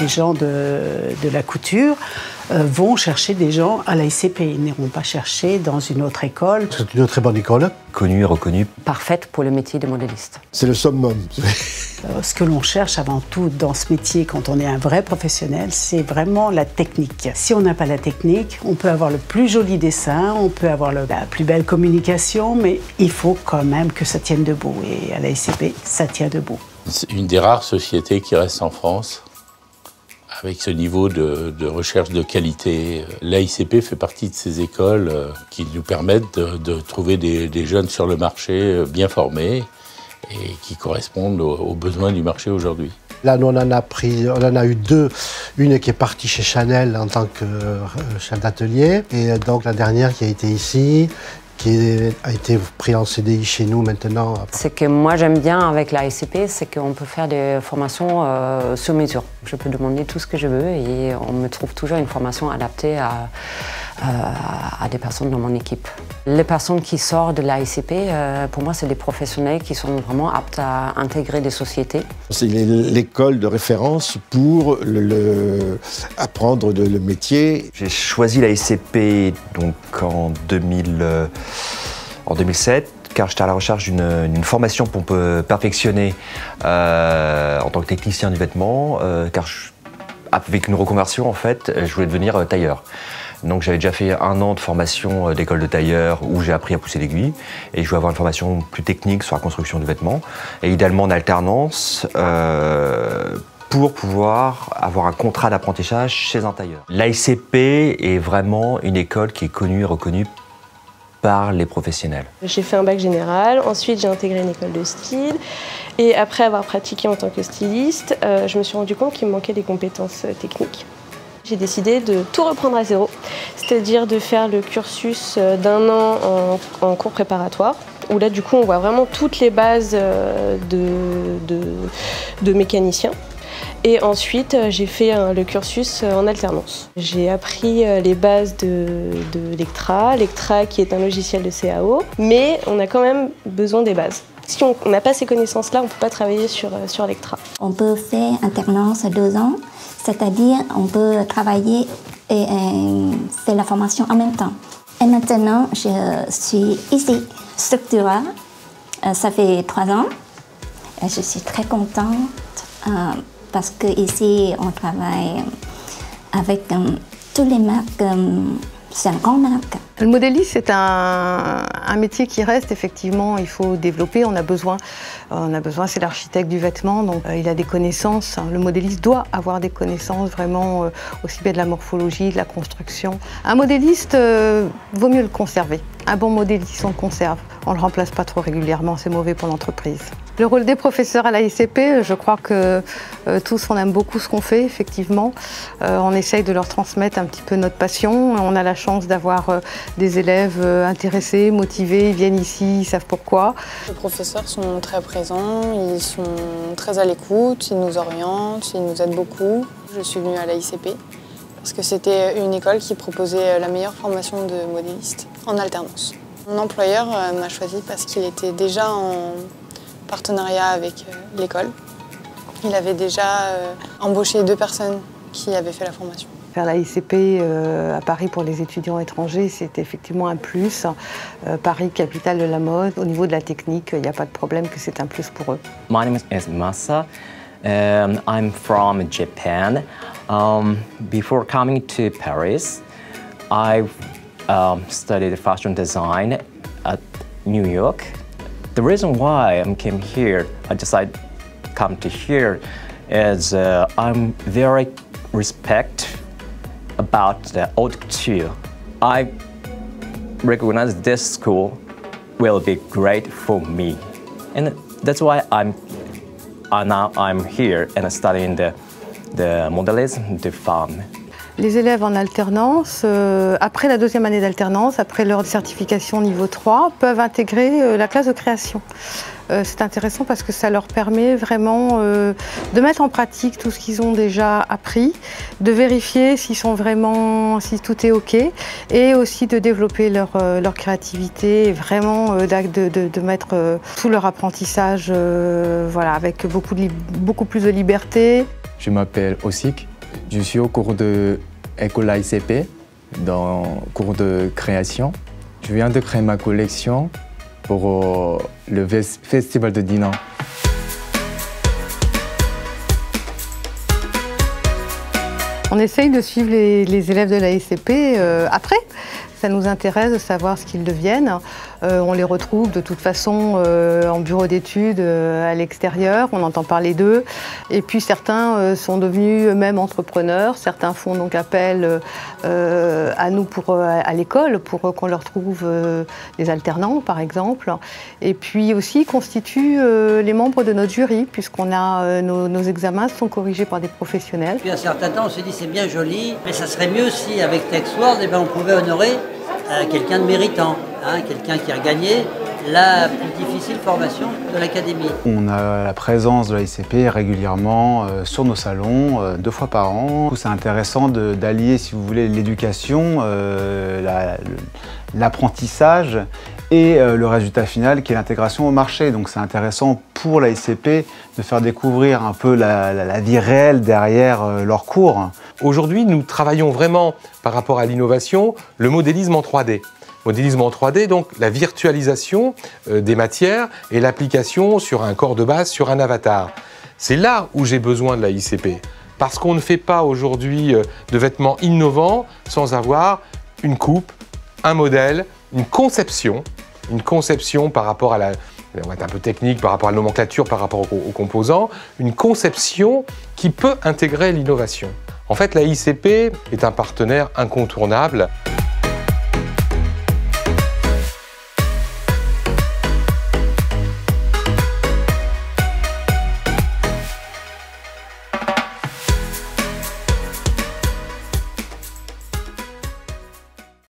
gens de la couture vont chercher des gens à l'ASCP. Ils n'iront pas chercher dans une autre école. C'est une très bonne école. Connue et reconnue. Parfaite pour le métier de modéliste. C'est le summum. Ce que l'on cherche avant tout dans ce métier, quand on est un vrai professionnel, c'est vraiment la technique. Si on n'a pas la technique, on peut avoir le plus joli dessin, on peut avoir la plus belle communication, mais il faut quand même que ça tienne debout. Et à l'ASCP, ça tient debout. C'est une des rares sociétés qui reste en France avec ce niveau de recherche de qualité. L'AICP fait partie de ces écoles qui nous permettent de trouver des jeunes sur le marché bien formés et qui correspondent aux besoins du marché aujourd'hui. Là, nous, on en a eu deux. Une qui est partie chez Chanel en tant que chef d'atelier, et donc la dernière qui a été ici, qui a été pris en CDI chez nous maintenant. Ce que moi j'aime bien avec la SCP, c'est qu'on peut faire des formations sur mesure. Je peux demander tout ce que je veux et on me trouve toujours une formation adaptée à des personnes dans mon équipe. Les personnes qui sortent de la SCP, pour moi, c'est des professionnels qui sont vraiment aptes à intégrer des sociétés. C'est l'école de référence pour apprendre le métier. J'ai choisi la SCP donc en 2007, car j'étais à la recherche d'une formation pour me perfectionner en tant que technicien du vêtement, car avec une reconversion, en fait, je voulais devenir tailleur. Donc j'avais déjà fait 1 an de formation d'école de tailleur où j'ai appris à pousser l'aiguille et je voulais avoir une formation plus technique sur la construction du vêtement et idéalement en alternance pour pouvoir avoir un contrat d'apprentissage chez un tailleur. L'ASCP est vraiment une école qui est connue et reconnue par les professionnels. J'ai fait un bac général, ensuite j'ai intégré une école de style et après avoir pratiqué en tant que styliste, je me suis rendu compte qu'il me manquait des compétences techniques. J'ai décidé de tout reprendre à zéro, c'est-à-dire de faire le cursus d'1 an en cours préparatoire, où là du coup on voit vraiment toutes les bases de mécanicien. Et ensuite j'ai fait le cursus en alternance. J'ai appris les bases de Lectra, Lectra qui est un logiciel de CAO, mais on a quand même besoin des bases. Si on n'a pas ces connaissances-là, on ne peut pas travailler sur Lectra. On peut faire alternance 2 ans. C'est-à-dire on peut travailler et faire la formation en même temps. Et maintenant, je suis ici, Structura. Ça fait 3 ans. Et je suis très contente parce qu'ici, on travaille avec toutes les marques. C'est une grande marque. Le modéliste, c'est un métier qui reste, effectivement, il faut développer, on a besoin c'est l'architecte du vêtement, donc il a des connaissances, le modéliste doit avoir des connaissances vraiment aussi bien de la morphologie, de la construction. Un modéliste, vaut mieux le conserver. Un bon modéliste, on le conserve, on ne le remplace pas trop régulièrement, c'est mauvais pour l'entreprise. Le rôle des professeurs à l'AICP, je crois que tous on aime beaucoup ce qu'on fait, effectivement. On essaye de leur transmettre un petit peu notre passion, on a la chance d'avoir des élèves intéressés, motivés, ils viennent ici, ils savent pourquoi. Les professeurs sont très présents, ils sont très à l'écoute, ils nous orientent, ils nous aident beaucoup. Je suis venue à l'AICP parce que c'était une école qui proposait la meilleure formation de modéliste en alternance. Mon employeur m'a choisi parce qu'il était déjà en partenariat avec l'école. Il avait déjà embauché 2 personnes qui avaient fait la formation. Faire l'AICP à Paris pour les étudiants étrangers, c'est effectivement un plus. Paris, capitale de la mode, au niveau de la technique, il n'y a pas de problème que c'est un plus pour eux. My name is Masa. I'm from Japan. Before coming to Paris, I studied fashion design at New York. The reason why I came here, I decided to come to here, is I'm very respect about the haute couture. I recognize this school will be great for me, and that's why now I'm here and studying the modelism de femmes. Les élèves en alternance, après la 2e année d'alternance, après leur certification niveau 3, peuvent intégrer la classe de création. C'est intéressant parce que ça leur permet vraiment de mettre en pratique tout ce qu'ils ont déjà appris, de vérifier si tout est OK et aussi de développer leur créativité et vraiment de mettre tout leur apprentissage voilà, avec beaucoup plus de liberté. Je m'appelle Osik. Je suis au cours de l'école AICP, dans le cours de création. Je viens de créer ma collection pour le Festival de Dinan. On essaye de suivre les élèves de l'AICP après. Ça nous intéresse de savoir ce qu'ils deviennent. On les retrouve de toute façon en bureau d'études à l'extérieur, on entend parler d'eux. Et puis certains sont devenus eux-mêmes entrepreneurs, certains font donc appel à nous à l'école pour qu'on leur trouve des alternants par exemple. Et puis aussi constituent les membres de notre jury puisqu'on a nos examens sont corrigés par des professionnels. Puis à un certain temps on s'est dit c'est bien joli, mais ça serait mieux si avec TechSword on pouvait honorer quelqu'un de méritant, hein, quelqu'un qui a gagné la plus difficile formation de l'académie. On a la présence de l'AICP régulièrement sur nos salons, 2 fois par an. C'est intéressant d'allier, si vous voulez, l'éducation, l'apprentissage et le résultat final qui est l'intégration au marché. Donc c'est intéressant pour l'AICP de faire découvrir un peu la vie réelle derrière leurs cours. Aujourd'hui, nous travaillons vraiment par rapport à l'innovation, le modélisme en 3D. Modélisme en 3D, donc la virtualisation des matières et l'application sur un corps de base, sur un avatar. C'est là où j'ai besoin de l'AICP. Parce qu'on ne fait pas aujourd'hui de vêtements innovants sans avoir une coupe, un modèle, une conception par rapport à la... On va être un peu technique par rapport à la nomenclature, par rapport aux composants, une conception qui peut intégrer l'innovation. En fait, l'AICP est un partenaire incontournable.